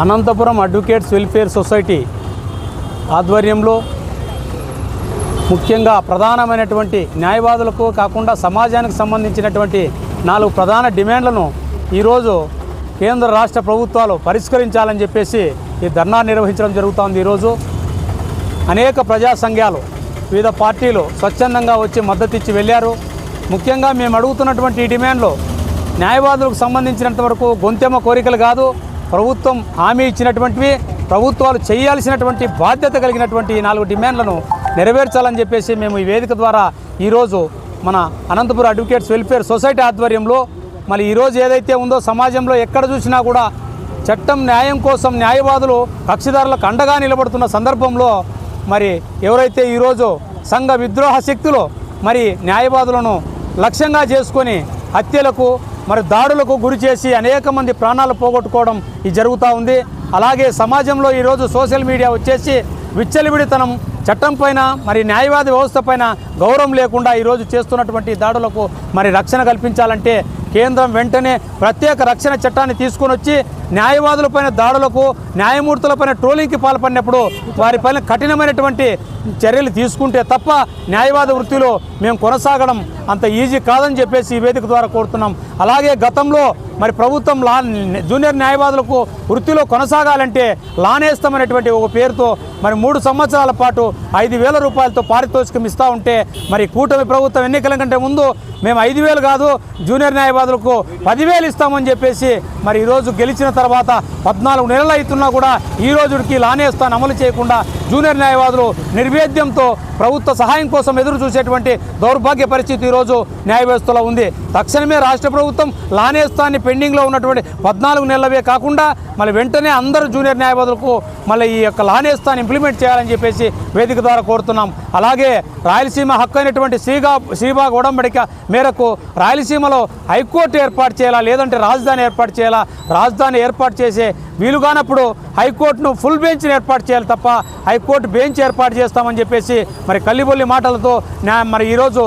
Anantapuram advocates welfare society ఆధ్వర్యంలో ముఖ్యంగా ప్రధానమైనటువంటి న్యాయవాదులకు కాకుండా సమాజానికి సంబంధించినటువంటి 4 ప్రధాన డిమాండ్లను ఈరోజు కేంద్ర రాష్ట్ర ప్రభుత్వాలు పరిష్కరించాలని చెప్పేసి ఈ ధర్నా నిర్వహించడం జరుగుతోంది. ఈరోజు అనేక ప్రజా సంఘాలు వివిధ పార్టీలు స్వచ్ఛందంగా వచ్చి మద్దతు ఇచ్చి వెళ్ళారు. ముఖ్యంగా మేము అడుగుతున్నటువంటి ఈ డిమాండ్లు న్యాయవాదులకు సంబంధించినంత వరకు గొంతెమ్మ కోరికలు కాదు, ప్రభుత్వం హామీ ఇచ్చినటువంటివి, ప్రభుత్వాలు చేయాల్సినటువంటి బాధ్యత కలిగినటువంటి 4 డిమాండ్లను నెరవేర్చాలని చెప్పేసి మేము ఈ వేదిక ద్వారా ఈరోజు మన అనంతపురం అడ్వకేట్స్ వెల్ఫేర్ సొసైటీ ఆధ్వర్యంలో మరి ఈరోజు ఏదైతే ఉందో సమాజంలో ఎక్కడ చూసినా కూడా చట్టం న్యాయం కోసం న్యాయవాదులు కక్షిదారులకు అండగా నిలబడుతున్న సందర్భంలో మరి ఎవరైతే ఈరోజు సంఘ విద్రోహ శక్తులు మరి న్యాయవాదులను లక్ష్యంగా చేసుకొని హత్యలకు మరి దాడులకు గురి చేసి అనేక మంది ప్రాణాలు పోగొట్టుకోవడం ఇది జరుగుతూ ఉంది. అలాగే సమాజంలో ఈరోజు సోషల్ మీడియా వచ్చేసి విచ్చలవిడితనం, చట్టం పైన మరి న్యాయవాది వ్యవస్థ పైన గౌరవం లేకుండా ఈరోజు చేస్తున్నటువంటి దాడులకు మరి రక్షణ కల్పించాలంటే కేంద్రం వెంటనే ప్రత్యేక రక్షణ చట్టాన్ని తీసుకొని వచ్చి న్యాయవాదులపైన దాడులకు, న్యాయమూర్తులపైన ట్రోలింగ్కి పాల్పడినప్పుడు వారిపైన కఠినమైనటువంటి చర్యలు తీసుకుంటే తప్ప న్యాయవాద వృత్తిలో మేము కొనసాగడం అంత ఈజీ కాదని చెప్పేసి ఈ వేదిక ద్వారా కోరుతున్నాం. అలాగే గతంలో మరి ప్రభుత్వం జూనియర్ న్యాయవాదులకు వృత్తిలో కొనసాగాలంటే లానేస్తామనేటువంటి ఒక పేరుతో మరి 3 సంవత్సరాల పాటు 5,000 రూపాయలతో పారితోషికం ఇస్తూ ఉంటే మరి కూటమి ప్రభుత్వం ఎన్నికల కంటే ముందు మేము 5,000 కాదు జూనియర్ న్యాయవాదులకు 10,000 ఇస్తామని చెప్పేసి మరి ఈరోజు గెలిచిన తర్వాత 14 నెలలు అవుతున్నా కూడా ఈ రోజుకి లానేస్తాను అమలు చేయకుండా జూనియర్ న్యాయవాదులు నిర్వేద్యంతో ప్రభుత్వ సహాయం కోసం ఎదురు చూసేటువంటి దౌర్భాగ్య పరిస్థితి ఈరోజు న్యాయ వ్యవస్థలో ఉంది. తక్షణమే రాష్ట్ర ప్రభుత్వం లానేస్తాన్ని పెండింగ్లో ఉన్నటువంటి 14 నెలలవే కాకుండా మళ్ళీ వెంటనే అందరూ జూనియర్ న్యాయవాదులకు మళ్ళీ ఈ యొక్క లానేస్తాన్ని ఇంప్లిమెంట్ చేయాలని చెప్పేసి వేదిక ద్వారా కోరుతున్నాం. అలాగే రాయలసీమ హక్కు అయినటువంటి శ్రీబాగ్ ఉడంబడిక మేరకు రాయలసీమలో హైకోర్టు ఏర్పాటు చేయాలా, లేదంటే రాజధాని ఏర్పాటు చేయాలా. రాజధాని ఏర్పాటు చేసే వీలుగానప్పుడు హైకోర్టును ఫుల్ బెంచ్ని ఏర్పాటు చేయాలి తప్ప హైకోర్టు బెంచ్ ఏర్పాటు చేస్తామని చెప్పేసి మరి కల్లిబొల్లి మాటలతో మరి ఈరోజు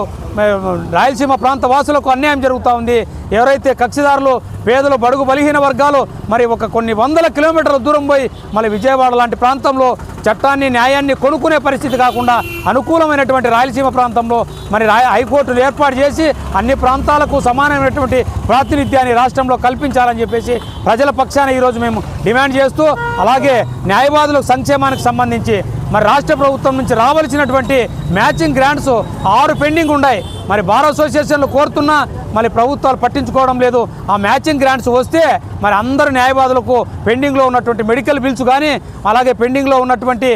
రాయలసీమ ప్రాంత వాసులకు అన్యాయం జరుగుతూ ఉంది. ఎవరైతే కక్షిదారులు పేదలు బడుగు బలహీన వర్గాలు మరి కొన్ని వందల కిలోమీటర్ల దూరం పోయి మళ్ళీ విజయవాడ లాంటి ప్రాంతంలో చట్టాన్ని న్యాయాన్ని కొనుక్కునే పరిస్థితి కాకుండా అనుకూలమైనటువంటి రాయలసీమ ప్రాంతంలో మరి హైకోర్టులు ఏర్పాటు చేసి అన్ని ప్రాంతాలకు సమానమైనటువంటి ప్రాతినిధ్యాన్ని రాష్ట్రంలో కల్పించాలని చెప్పేసి ప్రజల పక్షాన ఈరోజు మేము డిమాండ్ చేస్తూ, అలాగే న్యాయవాదుల సంక్షేమానికి సంబంధించి మరి రాష్ట్ర ప్రభుత్వం నుంచి రావాల్సినటువంటి మ్యాచింగ్ గ్రాంట్స్ 6 పెండింగ్ ఉన్నాయి. మరి బార్ అసోసియేషన్లు కోరుతున్నా మరి ప్రభుత్వాలు పట్టించుకోవడం లేదు. ఆ మ్యాచింగ్ గ్రాంట్స్ వస్తే మరి అందరు న్యాయవాదులకు పెండింగ్లో ఉన్నటువంటి మెడికల్ బిల్స్ కానీ అలాగే పెండింగ్లో ఉన్నటువంటి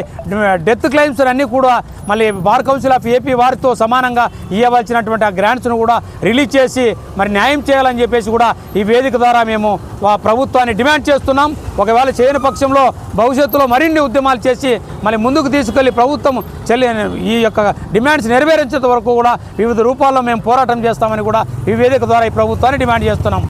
డెత్ క్లెయిమ్స్ అన్నీ కూడా మళ్ళీ బార్ కౌన్సిల్ ఆఫ్ ఏపీ వారితో సమానంగా ఇవ్వవలసినటువంటి ఆ గ్రాంట్స్ను కూడా రిలీజ్ చేసి మరి న్యాయం చేయాలని చెప్పేసి కూడా ఈ వేదిక ద్వారా మేము ప్రభుత్వాన్ని డిమాండ్ చేస్తున్నాం. ఒకవేళ చేయని పక్షంలో భవిష్యత్తులో మరిన్ని ఉద్యమాలు చేసి మళ్ళీ ముందుకు తీసుకెళ్లి ప్రభుత్వం ఈ యొక్క డిమాండ్స్ నెరవేర్చేంత వరకు కూడా వివిధ రూపాల్లో మేము పోరాటం చేస్తామని కూడా ఈ వేదిక ద్వారా ఈ ప్రభుత్వాన్ని డిమాండ్ చేస్తున్నాం.